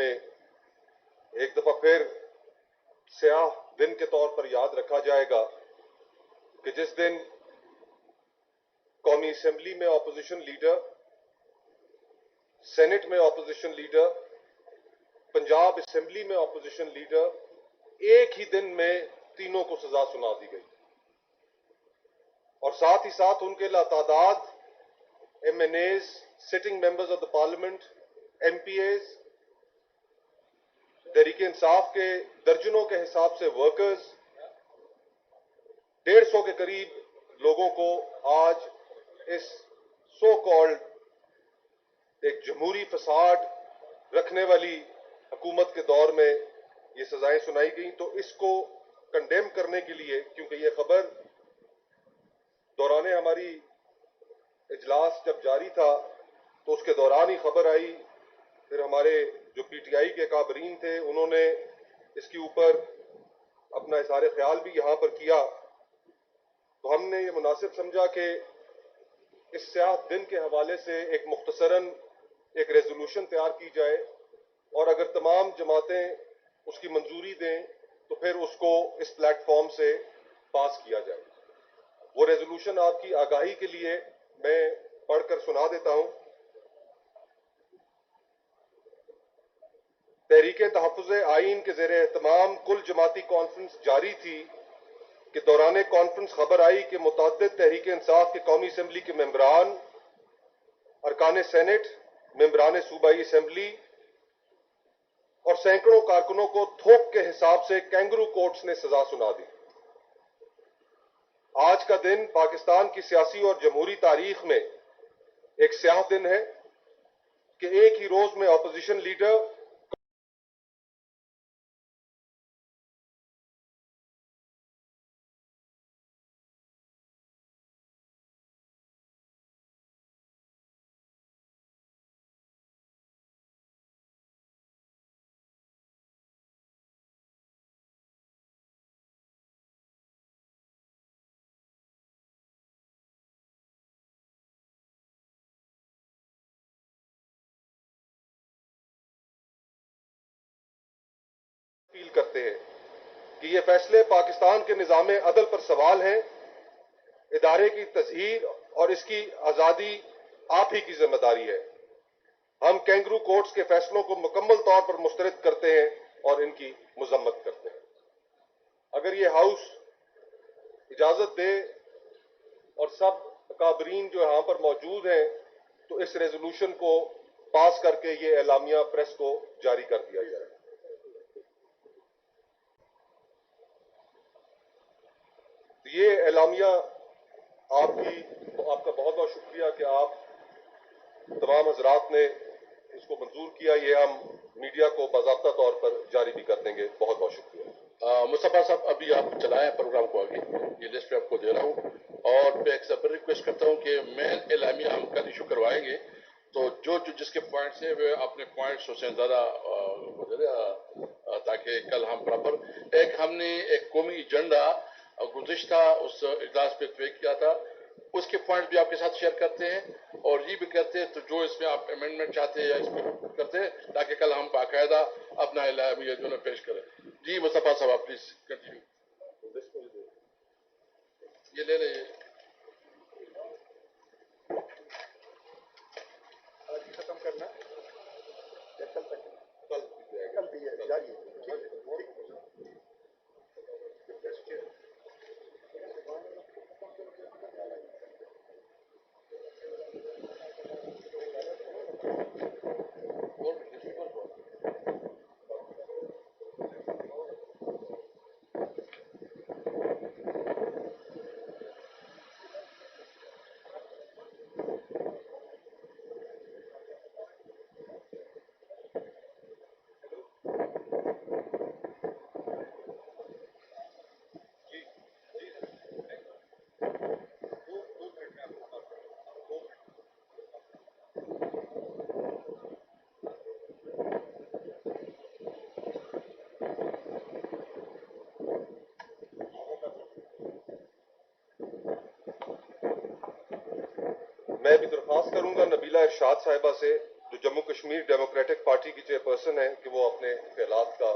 में एक दफा फिर स्याह दिन के तौर पर याद रखा जाएगा कि जिस दिन कौमी असेंबली में ऑपोजिशन लीडर, सेनेट में ऑपोजिशन लीडर, पंजाब असेंबली में ऑपोजिशन लीडर एक ही दिन में तीनों को सजा सुना दी गई और साथ ही साथ उनके लातादाद MNAs, sitting members of the parliament, MPAs, Tehreek Insaf के दर्जनों के हिसाब से वर्कर्स, 150 के करीब लोगों को आज इस सो कॉल्ड एक जमहूरी फसाद रखने वाली हुकूमत के दौर में ये सजाएं सुनाई गई। तो इसको कंडेम करने के लिए, क्योंकि ये खबर दौरान हमारी इजलास जब जारी था तो उसके दौरान ही खबर आई, फिर हमारे जो PTI के काबरीन थे उन्होंने इसके ऊपर अपना इज़हार ख्याल भी यहां पर किया, तो हमने ये मुनासिब समझा कि इस स्याह दिन के हवाले से एक मुख्तसरन एक रेजोल्यूशन तैयार की जाए और अगर तमाम जमातें उसकी मंजूरी दें तो फिर उसको इस प्लेटफॉर्म से पास किया जाए। वो रेजोल्यूशन आपकी आगाही के लिए मैं पढ़कर सुना देता हूं। तहरीक तहफ़्फ़ुज़ आईन के ज़ेरे एहतमाम कुल जमाती कॉन्फ्रेंस जारी थी कि दौरान कॉन्फ्रेंस खबर आई कि मुतअद्दिद तहरीक इंसाफ के कौमी असेंबली के मेंबरान, अरकान सेनेट, मेंबरान सूबाई असेंबली और सैकड़ों कारकुनों को थोक के हिसाब से कैंगरू कोर्ट्स ने सजा सुना दी। आज का दिन पाकिस्तान की सियासी और जमहूरी तारीख में एक स्याह दिन है कि एक ही रोज में ऑपोजिशन लीडर अपील करते हैं कि ये फैसले पाकिस्तान के निजाम अदल पर सवाल हैं। इदारे की तज़हीर और इसकी आज़ादी आप ही की जिम्मेदारी है। हम कैंगरू कोर्ट्स के फैसलों को मुकम्मल तौर पर मुस्तरद करते हैं और इनकी मजम्मत करते हैं। अगर ये हाउस इजाजत दे और सब काबरीन जो यहां पर मौजूद हैं तो इस रेजोल्यूशन को पास करके ये एलामिया प्रेस को जारी कर दिया जाए। ये एलामिया आपका बहुत बहुत शुक्रिया कि आप तमाम हजरात ने इसको मंजूर किया। ये हम मीडिया को बाज़ाब्ता तौर पर जारी भी कर देंगे। बहुत बहुत शुक्रिया। मुस्तफा साहब, अभी आप चलाएं प्रोग्राम को आगे, ये लिस्ट आपको दे रहा हूँ और मैं एक सबर रिक्वेस्ट करता हूँ कि मेन एलामिया हम कल इशू करवाएंगे, तो जो जिसके पॉइंट्स हैं वे अपने पॉइंट्स उससे ज़्यादा ताकि कल हम प्रॉपर हमने एक कौमी एजेंडा गुज़िश्ता उस इजलास पे तय किया था, उसके पॉइंट भी आपके साथ शेयर करते हैं और ये भी करते हैं तो जो इसमें आप अमेंडमेंट चाहते हैं या इसमें करते हैं ताकि कल हम बाकायदा अपना एलामिया जो है पेश करें। जी मुस्तफा साहब, आप प्लीज कंटिन्यू। ये ले लें, आज खत्म करना या कल तक? कल भी जारी मैं भी दरख्वास्त करूंगा नबीला इरशाद साहिबा से, जो जम्मू कश्मीर डेमोक्रेटिक पार्टी की चेयरपर्सन है कि वो अपने ख्यालात का